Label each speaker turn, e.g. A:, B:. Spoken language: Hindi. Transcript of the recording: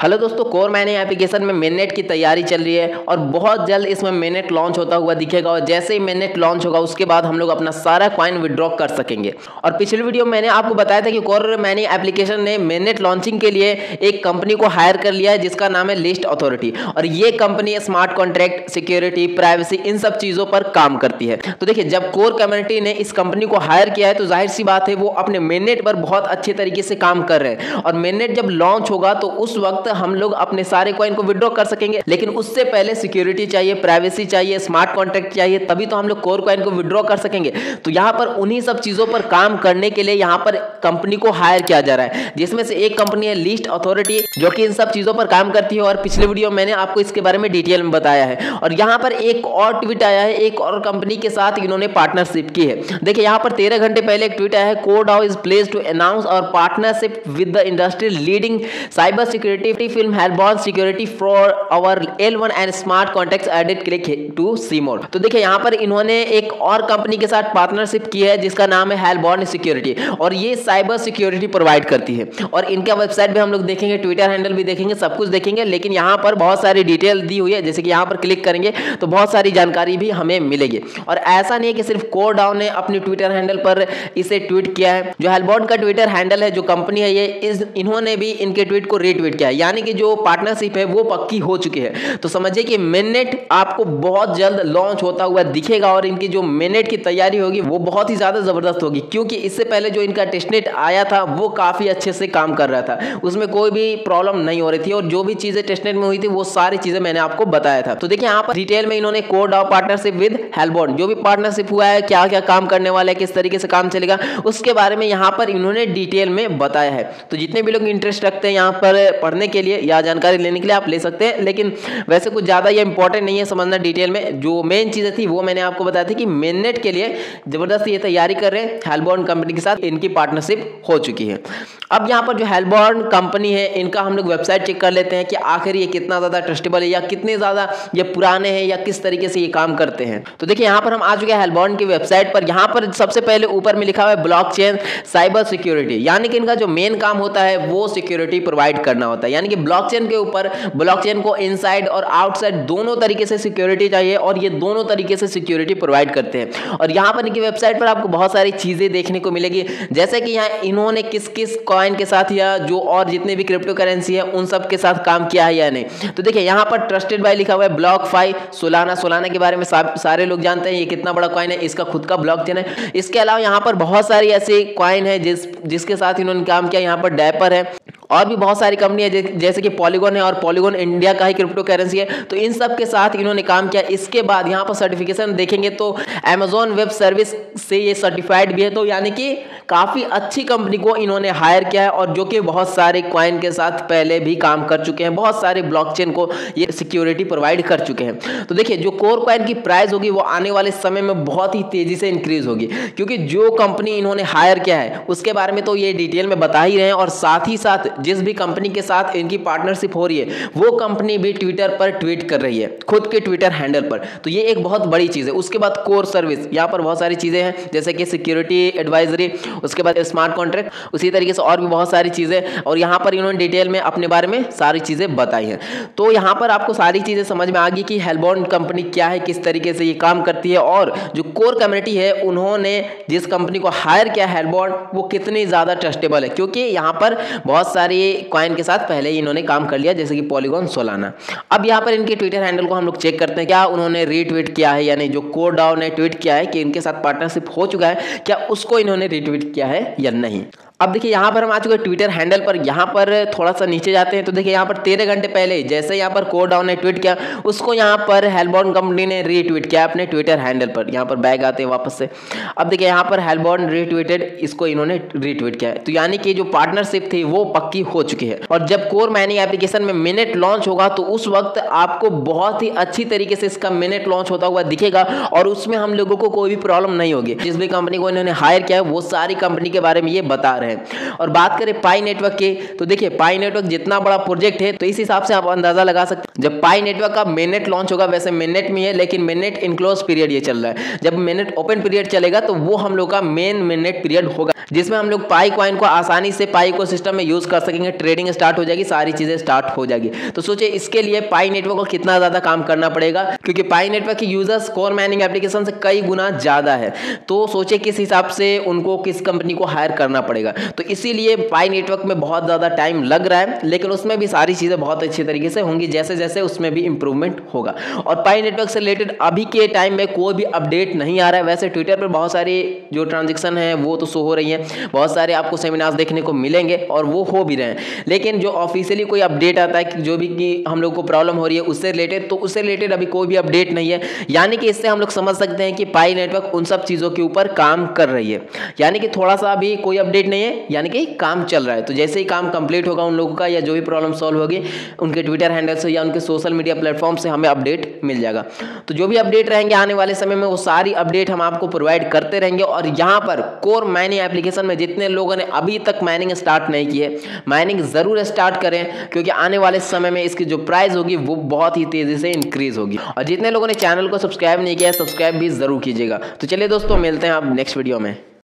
A: हेलो दोस्तों, कोर मैनी एप्लीकेशन में मेननेट की तैयारी चल रही है और बहुत जल्द इसमें मेननेट लॉन्च होता हुआ दिखेगा। और जैसे ही मेननेट लॉन्च होगा उसके बाद हम लोग अपना सारा कॉइन विड्रॉ कर सकेंगे। और पिछले वीडियो में मैंने आपको बताया था कि कोर मैनी एप्लीकेशन ने मेननेट लॉन्चिंग के लिए एक कंपनी को हायर कर लिया है जिसका नाम है लिस्ट अथॉरिटी। और ये company smart contract, security, privacy, इन सब चीज़ों पर काम करती है। तो देखिए, जब कोर कम्युनिटी ने इस कंपनी को हायर किया है तो जाहिर सी बात है वो अपने मेननेट पर बहुत अच्छे तरीके से काम कर रहे हैं। और मेननेट जब लॉन्च होगा तो उस वक्त हम लोग अपने सारे कॉइन को विड्रॉ कर सकेंगे। लेकिन उससे पहले सिक्योरिटी चाहिए, प्राइवेसी चाहिए, स्मार्ट कॉन्ट्रैक्ट चाहिए, तभी तो हम लोग कोर कॉइन को विड्रॉ कर सकेंगे। तो यहाँ पर उन्हीं सब चीज़ों पर काम करने के लिए यहाँ पर कंपनी को हायर किया जा रहा है, जिसमें से एक कंपनी है लिस्ट अथॉरिटी जो कि इन सब चीज़ों पर काम करती है। और पिछले वीडियो में मैंने आपको इसके बारे में डिटेल में बताया है। और यहाँ पर एक और ट्वीट आया है, एक और कंपनी के साथ इन्होंने पार्टनरशिप की है। देखिए, यहाँ पर 13 घंटे पहले एक ट्वीट आया है, Coredao is placed to announce our partnership with the industry leading cyber security film Halborn security for our L1 and smart contacts added click to see more. तो देखिए, यहाँ पर इन्होंने एक और कंपनी के साथ पार्टनरशिप की है जिसका नाम है हेलबॉर्न सिक्योरिटी। और ये साइबर सिक्योरिटी प्रोवाइड करती है। और इनका वेबसाइट भी हम लोग देखेंगे, ट्विटर हैंडल भी देखेंगे, सब कुछ देखेंगे। लेकिन यहाँ पर बहुत सारी डिटेल दी हुई है, जैसे कि यहाँ पर क्लिक करेंगे तो बहुत सारी जानकारी भी हमें मिलेगी। और ऐसा नहीं है कि सिर्फ कोरडाओ ने अपनी ट्विटर हैंडल पर इसे ट्वीट किया है। जो हेलबॉर्न का ट्विटर हैंडल है, जो कंपनी है ये, इन्होंने भी इनके ट्वीट को रीट्वीट किया है। यानी कि जो पार्टनरशिप है वो पक्की हो चुकी है। तो समझिए कि मेननेट आपको बहुत जल्द लॉन्च होता हुआ दिखेगा। और इनकी जो मेननेट की तैयारी होगी वो बहुत ही ज़्यादा ज़बरदस्त होगी, क्योंकि इससे पहले जो इनका टेस्टनेट आया था वो काफ़ी अच्छे से काम कर रहा था, उसमें कोई भी प्रॉब्लम नहीं हो रही थी। और जो भी चीज़ें टेस्टनेट में हुई थी वो सारी चीज़ें मैंने आपको बताया था। तो देखिए, यहाँ पर डिटेल में इन्होंने कोरडाओ पार्टनरशिप विद हेलबॉर्न, जो भी पार्टनरशिप हुआ है, क्या क्या काम करने वाला है, किस तरीके से काम चलेगा, उसके बारे में यहाँ पर इन्होंने डिटेल में बताया है। तो जितने भी लोग इंटरेस्ट रखते हैं यहाँ पर पढ़ने के लिए या जानकारी लेने के लिए आप ले सकते हैं। लेकिन वैसे कुछ ज़्यादा ये इंपॉर्टेंट नहीं है समझना डिटेल में। जो मेन चीज़ें थी वो मैंने आपको बताया थी कि मेननेट के लिए ज़बरदस्त ये तैयारी कर रहे हैं। हेलबॉर्न कंपनी के साथ इनकी पार्टनरशिप हो चुकी है। अब यहाँ पर जो हेलबॉर्न कंपनी है, इनका हम लोग वेबसाइट चेक कर लेते हैं कि आखिर ये कितना ज़्यादा ट्रस्टेबल है या कितने ज़्यादा ये पुराने हैं या किस तरीके से ये काम करते हैं। तो देखिए, यहाँ पर हम आ चुके हैं हेलबॉर्न की वेबसाइट पर। यहाँ पर सबसे पहले ऊपर में लिखा हुआ है ब्लॉकचेन साइबर सिक्योरिटी, यानी कि इनका जो मेन काम होता है वो सिक्योरिटी प्रोवाइड करना होता है। यानी कि ब्लॉकचेन के ऊपर, ब्लॉकचेन को इनसाइड और आउटसाइड दोनों तरीके से सिक्योरिटी चाहिए और ये दोनों तरीके से सिक्योरिटी प्रोवाइड करते हैं। और यहाँ पर इनकी वेबसाइट पर आपको बहुत सारी चीज़ें देखने को मिलेगी, जैसे कि यहाँ इन्होंने किस किस कॉइन के साथ या जो और जितने भी क्रिप्टो करेंसी है उन सब के साथ काम किया है या नहीं। तो देखिए, यहाँ पर ट्रस्टेड बाय लिखा हुआ है BlockFi, सोलाना के बारे में सारे लोग जानते हैं ये कितना बड़ा कॉइन है, इसका खुद का ब्लॉकचेन है। इसके अलावा यहाँ पर बहुत सारी ऐसी कॉइन है जिसके साथ इन्होंने काम किया। यहाँ पर डैपर है और भी बहुत सारी कंपनी है, जैसे कि पॉलीगॉन है, और पॉलीगॉन इंडिया का ही क्रिप्टो करेंसी है। तो इन सब के साथ इन्होंने काम किया। इसके बाद यहाँ पर सर्टिफिकेशन देखेंगे तो अमेजॉन वेब सर्विस से ये सर्टिफाइड भी है। तो यानी कि काफ़ी अच्छी कंपनी को इन्होंने हायर किया है, और जो कि बहुत सारे कॉइन के साथ पहले भी काम कर चुके हैं, बहुत सारे ब्लॉकचेन को ये सिक्योरिटी प्रोवाइड कर चुके हैं। तो देखिए, जो कोर कॉइन की प्राइस होगी वो आने वाले समय में बहुत ही तेज़ी से इंक्रीज होगी, क्योंकि जो कंपनी इन्होंने हायर किया है उसके बारे में तो ये डिटेल में बता ही रहे हैं। और साथ ही साथ जिस भी कंपनी के साथ इनकी पार्टनरशिप हो रही है वो कंपनी भी ट्विटर पर ट्वीट कर रही है, खुद के ट्विटर हैंडल पर। तो ये एक बहुत बड़ी चीज़ है। उसके बाद कोर सर्विस, यहाँ पर बहुत सारी चीज़ें हैं, जैसे कि सिक्योरिटी एडवाइजरी, उसके बाद स्मार्ट कॉन्ट्रैक्ट, उसी तरीके से और भी बहुत सारी चीज़ें। और यहाँ पर इन्होंने डिटेल में अपने बारे में सारी चीज़ें बताई हैं। तो यहाँ पर आपको सारी चीज़ें समझ में आ गई कि हेलबॉर्न कंपनी क्या है, किस तरीके से ये काम करती है, और जो कोर कम्युनिटी है उन्होंने जिस कंपनी को हायर किया हेलबॉर्न वो कितनी ज़्यादा ट्रस्टेबल है, क्योंकि यहाँ पर बहुत सारी कॉइन के साथ पहले ही इन्होंने काम कर लिया, जैसे कि पॉलीगॉन, सोलाना। अब यहाँ पर इनके ट्विटर हैंडल को हम लोग चेक करते हैं, क्या उन्होंने रीट्वीट किया है या नहीं। जो कोरडाओ ने ट्वीट किया है कि इनके साथ पार्टनरशिप हो चुका है, क्या उसको इन्होंने रीट्वीट किया है या नहीं। अब देखिए, यहाँ पर हम आ चुके हैं ट्विटर हैंडल पर। यहाँ पर थोड़ा सा नीचे जाते हैं तो देखिए, यहाँ पर 13 घंटे पहले जैसे यहाँ पर कोरडाओ ने ट्वीट किया, उसको यहाँ पर हेलबॉर्न कंपनी ने रीट्वीट किया अपने ट्विटर हैंडल पर। यहाँ पर बैग आते हैं वापस से। अब देखिए, यहाँ पर हेलबॉर्न रीट्वीटेड, इसको इन्होंने रीट्वीट किया है। तो यानी कि जो पार्टनरशिप थी वो पक्की हो चुकी है। और जब कोर मैनी एप्लीकेशन में मेननेट लॉन्च होगा तो उस वक्त आपको बहुत ही अच्छी तरीके से इसका मेननेट लॉन्च होता हुआ दिखेगा, और उसमें हम लोगों को कोई भी प्रॉब्लम नहीं होगी। जिस भी कंपनी को इन्होंने हायर किया है वो सारी कंपनी के बारे में ये बता रहे हैं। रहे हैं। और बात करें पाई नेटवर्क की, तो देखिए पाई नेटवर्क जितना बड़ा प्रोजेक्ट है तो इस हिसाब से आप अंदाजा लगा सकते हैं। जब पाई नेटवर्क का मेननेट लॉन्च होगा, वैसे मेननेट में है लेकिन मेननेट इन क्लोज पीरियड ये चल रहा है, जब मेननेट ओपन पीरियड चलेगा तो वो हम लोग का मेननेट पीरियड होगा, जिसमें हम लोग पाई कॉइन को आसानी से पाई को सिस्टम में यूज कर सकेंगे, ट्रेडिंग स्टार्ट हो जाएगी, सारी चीजें स्टार्ट हो जाएगी। तो सोचिए इसके लिए पाई नेटवर्क को कितना ज्यादा काम करना पड़ेगा, क्योंकि पाई नेटवर्क की यूजर्स कोर माइनिंग एप्लीकेशन से कई गुना ज्यादा है। तो सोचिए किस हिसाब से उनको किस कंपनी को हायर करना पड़ेगा। तो इसीलिए पाई नेटवर्क में बहुत ज्यादा टाइम लग रहा है, लेकिन उसमें भी सारी चीजें बहुत अच्छी तरीके से होंगी, जैसे जैसे उसमें भी इंप्रूवमेंट होगा। और पाई नेटवर्क से रिलेटेड अभी के टाइम में कोई भी अपडेट नहीं आ रहा है। वैसे ट्विटर पर बहुत सारी जो ट्रांजेक्शन है वो तो शो हो रही है, बहुत सारे आपको सेमिनार्स देखने को मिलेंगे और वो हो भी रहे हैं, लेकिन जो ऑफिशियली कोई अपडेट आता है कि जो भी कि हम लोग को प्रॉब्लम हो रही है उससे रिलेटेड, तो उससे रिलेटेड अभी कोई भी अपडेट नहीं है। यानी कि इससे हम लोग समझ सकते हैं कि पाई नेटवर्क उन सब चीज़ों के ऊपर काम कर रही है, यानी कि थोड़ा सा अभी कोई अपडेट नहीं है, यानी कि काम चल रहा है। तो जैसे ही काम कंप्लीट होगा उन लोगों का, या जो भी प्रॉब्लम सॉल्व होगी उनके ट्विटर हैंडल से या उनके सोशल मीडिया प्लेटफॉर्म से हमें अपडेट मिल जाएगा। तो जो भी अपडेट रहेंगे आने वाले समय में वो सारी अपडेट हम आपको प्रोवाइड करते रहेंगे। और यहाँ पर कोर माइनिंग एप्लीकेशन में जितने लोगों ने अभी तक माइनिंग स्टार्ट नहीं की है, माइनिंग जरूर स्टार्ट करें, क्योंकि आने वाले समय में इसकी जो प्राइस होगी वो बहुत ही तेजी से इंक्रीज होगी। और जितने लोगों ने चैनल को सब्सक्राइब नहीं किया है, सब्सक्राइब भी जरूर कीजिएगा। तो चलिए दोस्तों, मिलते हैं आप नेक्स्ट वीडियो में।